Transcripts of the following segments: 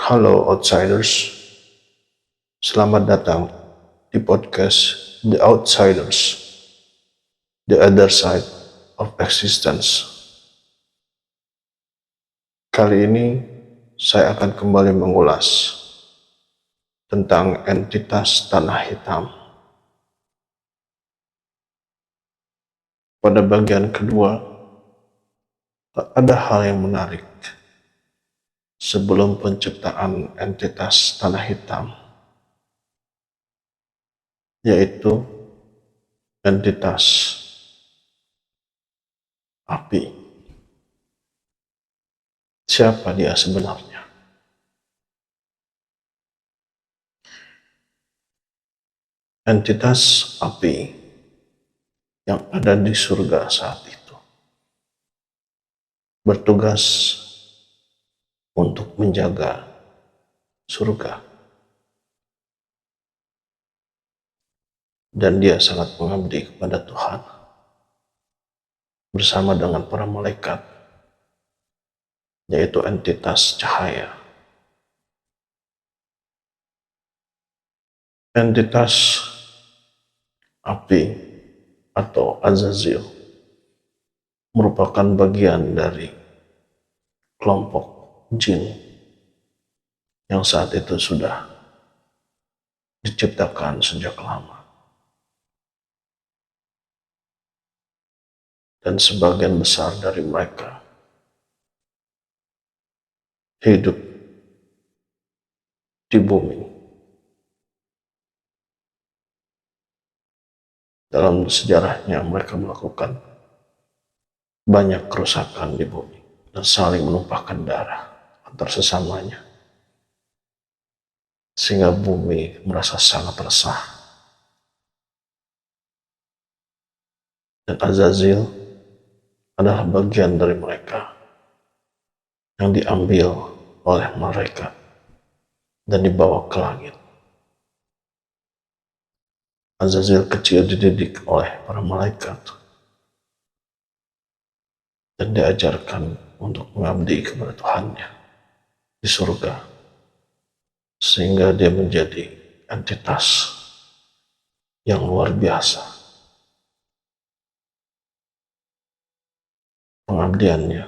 Halo Outsiders, selamat datang di podcast The Outsiders, The Other Side of Existence. Kali ini saya akan kembali mengulas tentang entitas tanah hitam. Pada bagian kedua, ada hal yang menarik. Sebelum penciptaan entitas tanah hitam, yaitu entitas api. Siapa dia sebenarnya? Entitas api yang ada di surga saat itu bertugas untuk menjaga surga, dan dia sangat mengabdi kepada Tuhan bersama dengan para malaikat, yaitu entitas cahaya. Entitas api atau Azazil merupakan bagian dari kelompok jin yang saat itu sudah diciptakan sejak lama. Dan sebagian besar dari mereka hidup di bumi. Dalam sejarahnya mereka melakukan banyak kerusakan di bumi dan saling menumpahkan darah antar sesamanya, sehingga bumi merasa sangat resah. Dan Azazil adalah bagian dari mereka yang diambil oleh mereka dan dibawa ke langit. Azazil kecil dididik oleh para malaikat dan diajarkan untuk mengabdi kepada Tuhannya di surga, sehingga dia menjadi entitas yang luar biasa. Pengabdiannya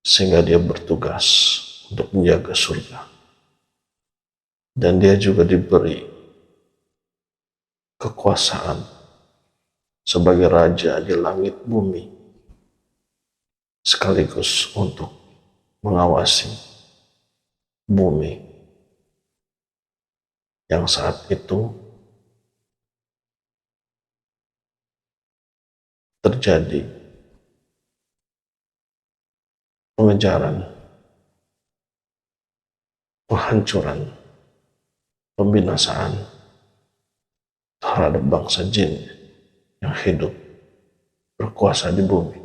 sehingga dia bertugas untuk menjaga surga, dan dia juga diberi kekuasaan sebagai raja di langit bumi, sekaligus untuk mengawasi bumi yang saat itu terjadi pengejaran, penghancuran, pembinasaan terhadap bangsa jin yang hidup berkuasa di bumi,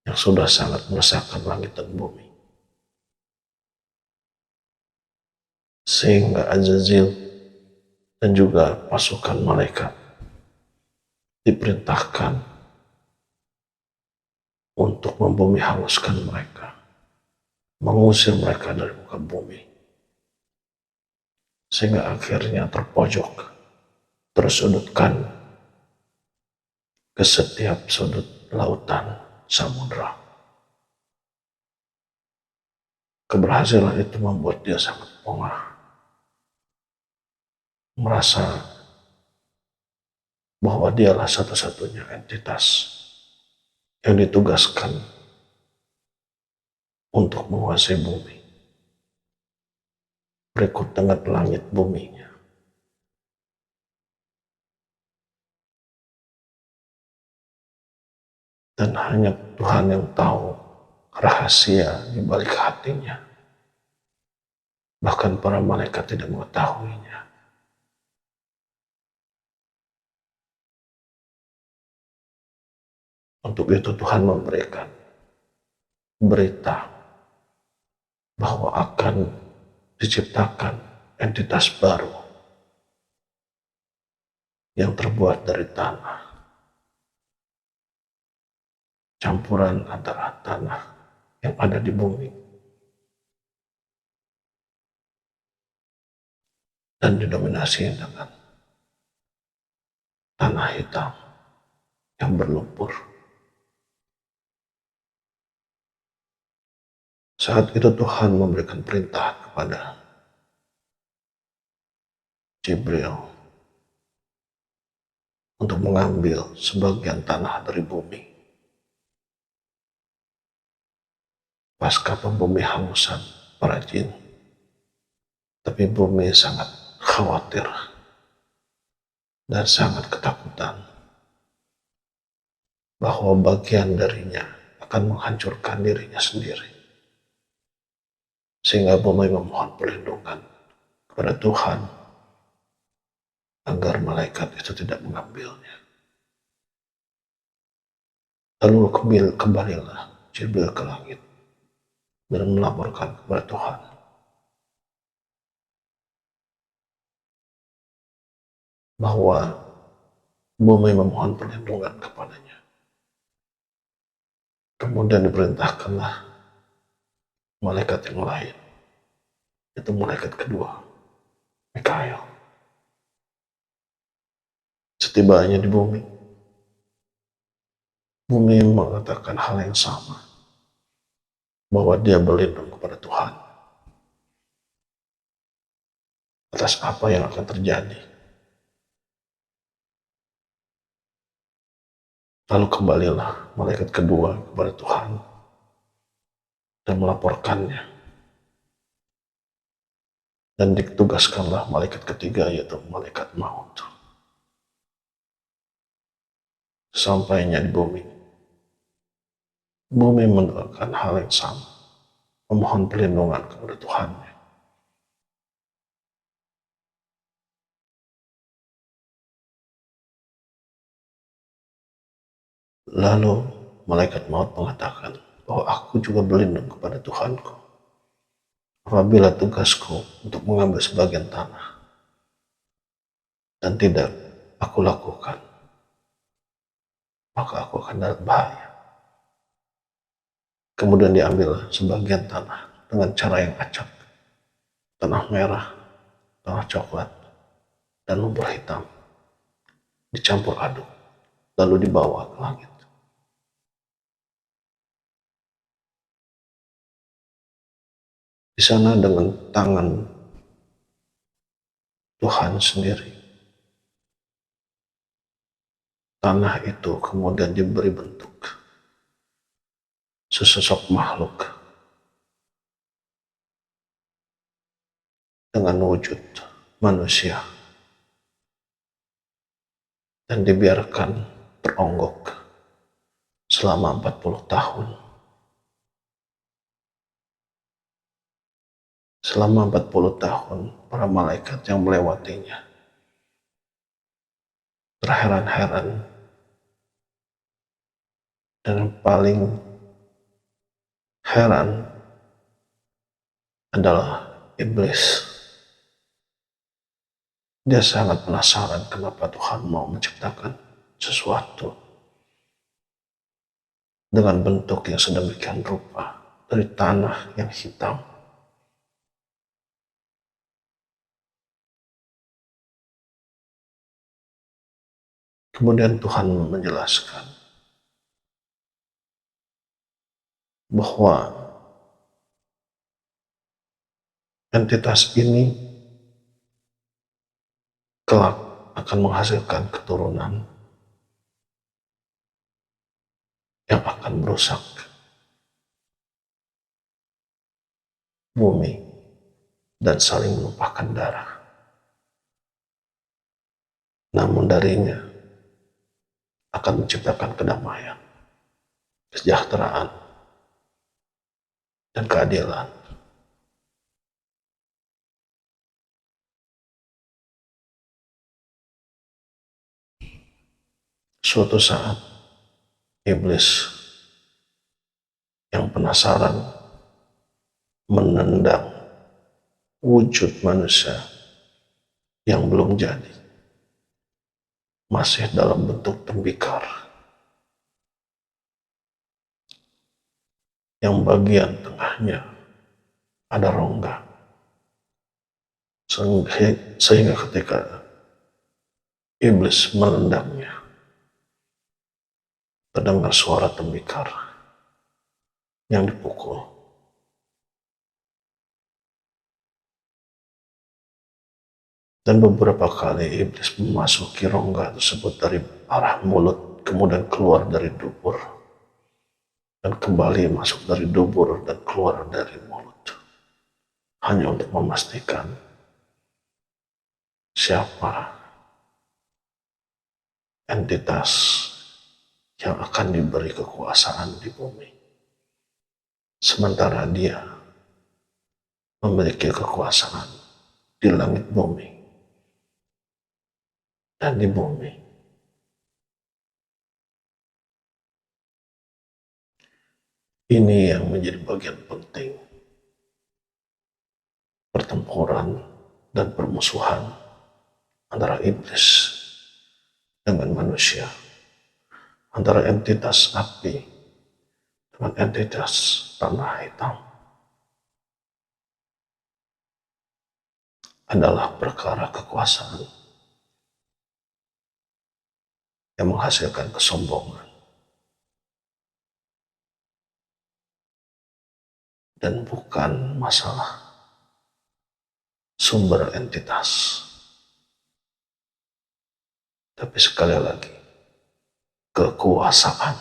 yang sudah sangat meresahkan langit dan bumi. Sehingga Azazil dan juga pasukan malaikat diperintahkan untuk membumi haluskan mereka, mengusir mereka dari muka bumi, sehingga akhirnya terpojok, tersudutkan ke setiap sudut lautan samudera. Keberhasilan itu membuat dia sangat bongah, merasa bahwa dialah satu-satunya entitas yang ditugaskan untuk menguasai bumi, berikut dengan langit buminya. Dan hanya Tuhan yang tahu rahasia di balik hatinya. Bahkan para malaikat tidak mengetahuinya. Untuk itu Tuhan memberikan berita bahwa akan diciptakan entitas baru yang terbuat dari tanah, campuran antara tanah yang ada di bumi dan didominasi dengan tanah hitam yang berlumpur. Saat itu Tuhan memberikan perintah kepada Jibril untuk mengambil sebagian tanah dari bumi. Pasca pembumi hangusan para jin. Tapi bumi sangat khawatir dan sangat ketakutan bahwa bagian darinya akan menghancurkan dirinya sendiri. Sehingga bumi memohon perlindungan kepada Tuhan agar malaikat itu tidak mengambilnya. Lalu kembalilah Jibril ke langit dan melaporkan kepada Tuhan bahwa bumi memohon perlindungan kepadanya. Kemudian diperintahkanlah malaikat yang lain, itu malaikat kedua, Mikael. Setibanya di bumi mengatakan hal yang sama, bahwa dia berlindung kepada Tuhan atas apa yang akan terjadi. Lalu kembalilah malaikat kedua kepada Tuhan dan melaporkannya. Dan ditugaskanlah malaikat ketiga, yaitu malaikat maut. Sampainya di bumi mendoakan hal yang sama, memohon perlindungan kepada Tuhan. Lalu malaikat maut mengatakan bahwa aku juga berlindung kepada Tuhanku. Apabila tugasku untuk mengambil sebagian tanah dan tidak aku lakukan, maka aku akan dalam bahaya. Kemudian diambil sebagian tanah dengan cara yang acak. Tanah merah, tanah coklat, dan lumpur hitam dicampur aduk, lalu dibawa ke langit. Di sana dengan tangan Tuhan sendiri, tanah itu kemudian diberi bentuk sesosok makhluk dengan wujud manusia dan dibiarkan teronggok selama 40 tahun. Selama 40 tahun, para malaikat yang melewatinya terheran-heran, dan yang paling heran adalah iblis. Dia sangat penasaran kenapa Tuhan mau menciptakan sesuatu dengan bentuk yang sedemikian rupa dari tanah yang hitam. Kemudian Tuhan menjelaskan bahwa entitas ini kelak akan menghasilkan keturunan yang akan merusak bumi dan saling menumpahkan darah. Namun darinya akan menciptakan kedamaian, kesejahteraan, dan keadilan. Suatu saat, iblis yang penasaran menendang wujud manusia yang belum jadi, masih dalam bentuk tembikar, yang bagian tengahnya ada rongga sehingga ketika iblis menendangnya, terdengar suara tembikar yang dipukul. Dan beberapa kali iblis memasuki rongga tersebut dari arah mulut, kemudian keluar dari dubur, dan kembali masuk dari dubur dan keluar dari mulut, hanya untuk memastikan siapa entitas yang akan diberi kekuasaan di bumi, sementara dia memiliki kekuasaan di langit bumi dan di bumi. Ini yang menjadi bagian penting pertempuran dan permusuhan antara iblis dengan manusia, antara entitas api dengan entitas tanah hitam, adalah perkara kekuasaan yang menghasilkan kesombongan dan bukan masalah sumber entitas, tapi sekali lagi kekuasaan.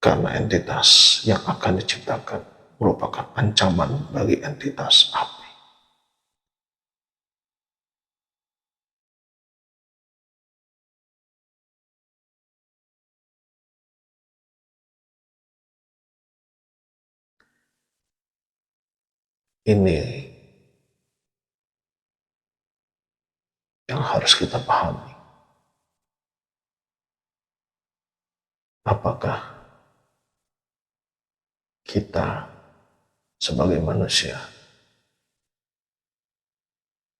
Karena entitas yang akan diciptakan merupakan ancaman bagi entitas api. Ini yang harus kita pahami. Apakah kita sebagai manusia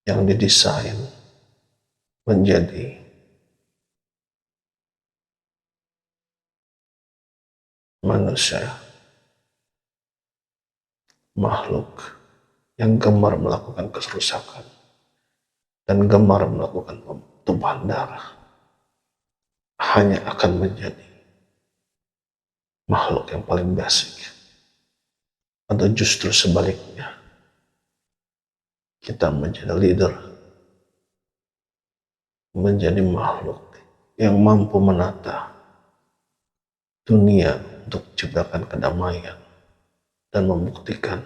yang didesain menjadi manusia, makhluk yang gemar melakukan kerusakan dan gemar melakukan tumpahan darah, hanya akan menjadi makhluk yang paling basic, atau justru sebaliknya, kita menjadi leader, menjadi makhluk yang mampu menata dunia untuk menciptakan kedamaian dan membuktikan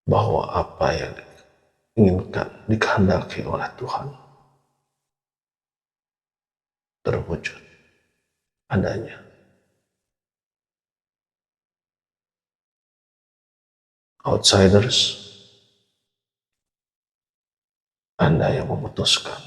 bahwa apa yang diinginkan, dikehendaki oleh Tuhan terwujud adanya. Outsiders, Anda yang memutuskan.